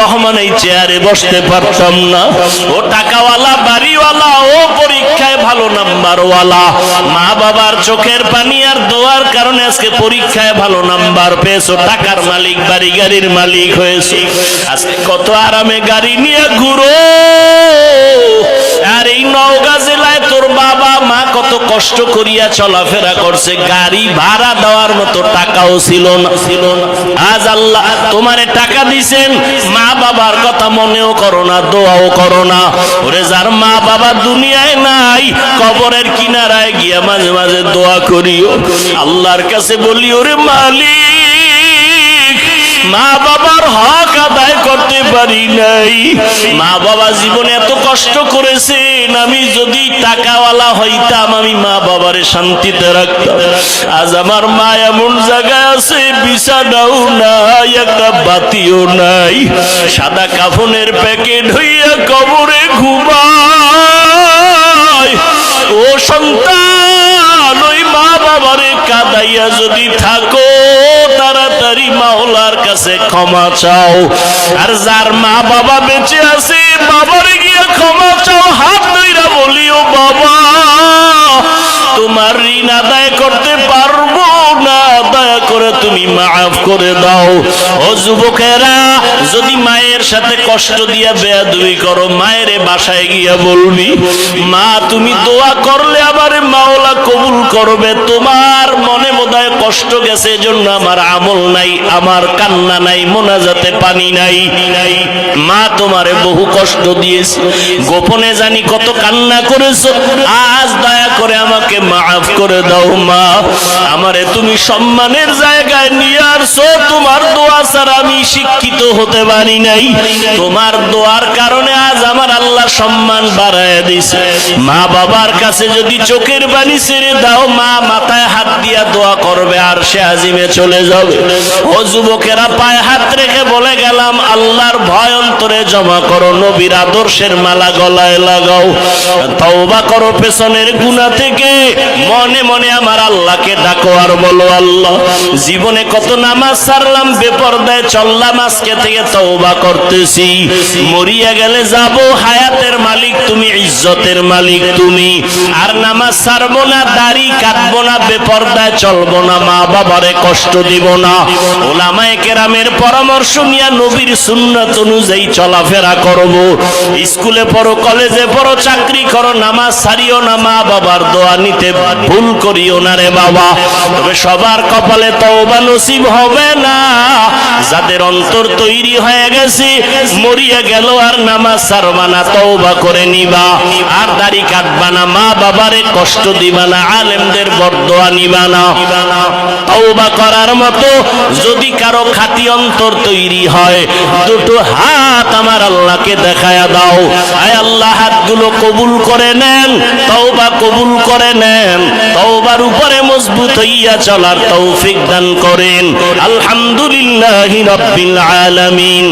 রহমান এই চেয়ারে বসতে পারতাম না। ও টাকাওয়ালা, বাড়িওয়ালা, ও পরীক্ষায় ভালো নাম্বারওয়ালা, মা বাবার চোখের পানি আর দোয়ার কারণে আজকে পরীক্ষায় ভালো নাম্বার পেয়েছো, টাকার মালিক, বাড়ি গাড়ির মালিক হয়েছে। আজকে কত আরামে গাড়ি নিয়ে ঘুরো। আর এই নওগাঁ জেলায় তোর বাবা মা কত কষ্ট করিয়া চলাফেরা করছে, গাড়ি ভাড়া দেওয়ার মতো টাকাও ছিল না। আজ আল্লাহ তোমারে টাকা দিছেন, মা বাবার কথা মনেও করো না, দোয়াও করো না। ওরে যার মা বাবা দুনিয়ায় নাই, কবরের কিনারায় গিয়া মাঝে মাঝে দোয়া করিও, আল্লাহর কাছে বলি, ওরে মালিক, মা বাবার হক আদায় করতে পারি নাই, মা বাবা জীবনে এত কষ্ট করেছেন, আমি যদি টাকাওয়ালা হইতাম আমি মা বাবারে শান্তিতে রাখতাম। আজ আমার মা এমন জায়গায় আছে, বিছানাও নাই, একটা বাতিও নাই, সাদা কাফনের প্যাকেট হইয়া কবরে ঘুমায়। ও সন্তান, ওই মা বাবারে কাঁদাইয়া যদি থাকো, তাড়াতাড়ি মাওলার কাছে ক্ষমা চাও। আর যার মা বাবা বেঁচে আছে, বাবারে গিয়ে ক্ষমা চাও, হাত ধইরা বলিও, বাবা তোমার ঋণ আদায় করতে পারবো না, দয়া করে তুমি মাফ করে দাও। ও যুবকেরা, যদি মায়ের সাথে কষ্ট দিয়া বেয়াদবি করো, মায়ের বাসায় গিয়া বলবি, মা তুমি দোয়া করলে আমারে মাওলা কবুল করবে, তোমার মনে বোধহয় কষ্ট গেছে, এজন্য আমার আমল নাই, আমার কান্না নাই, মোনাজাতে পানি নাই। মা তোমারে বহু কষ্ট দিয়েছে, গোপনে জানি কত কান্না করেছো, আজ দয়া করে আমাকে মাফ করে দাও। মা আমারে তুমি সম্মানের জায়গায় নিয়ে আসছো, তোমার দোয়া ছাড়া আমি শিক্ষিত হতে পারি নাই, তোমার দোয়ার কারণে আজ আমার আল্লাহ সম্মান বাড়ায় দিছে। মা বাবার কাছে যদি চোখের পানি ছেড়ে দাও, মা মাথায় হাত দিয়া দোয়া করবে, আর সে আজিমে চলে যাবে। ও যুবকেরা, পায়ে হাত রেখে বলে গেলাম, আল্লাহর ভয় অন্তরে জমা করো, নবীর আদর্শের মালা গলায় লাগাও, তওবা করো পেছনের গুনাহ থেকে, মনে মনে আমার আল্লাহকে ডাকো আর বলো, আল্লাহ জীবনে কত নামাজ ছাড়লাম, বেপরদায় চললাম, আজকে থেকে তওবা করতেছি, মরিয়া গেলে যাব, হায়াতের মালিক তুমি, ইজ্জতের মালিক তুমি, আর নামাজ ছাড়বো না, দাড়ি কাটবো না, বেপরদায় চলবো না, মা বাবারে কষ্ট দিব না। উলামায়ে কেরামের পরামর্শ নিয়ে নবীর সুন্নাত অনুযায়ী চলাফেরা করব। স্কুলে পড়ো, কলেজে পড়ো, চাকরি করো, নামাজ ছাড়িও না, মা বাবার দোয়া নিতে ভুল করিও না রে বাবা। তবে সবার কপালে তওবা নসিব হবে না। যাদের অন্তর তৈরি হয়ে গেছে, মরিয়া গেল আর নামাজ ছাড়বা না, তওবা করে নিবা, আর দাড়ি কাটবা না, মা বাবারে কষ্ট দিবা না, আলেমদের বরদোয়া নিবা না। তওবা করার মতো যদি কারো খাঁটি অন্তর তৈরি হয়, দুটো হাত আমার আল্লাহকে দেখায়া দাও। আয় আল্লাহ, হাতগুলো কবুল করে নেন, তওবা কবুল করে নেন, তওবার উপরে মজবুত হইয়া চলার তৌফিক দান করেন। আলহামদুলিল্লাহি রাব্বিল আলামিন।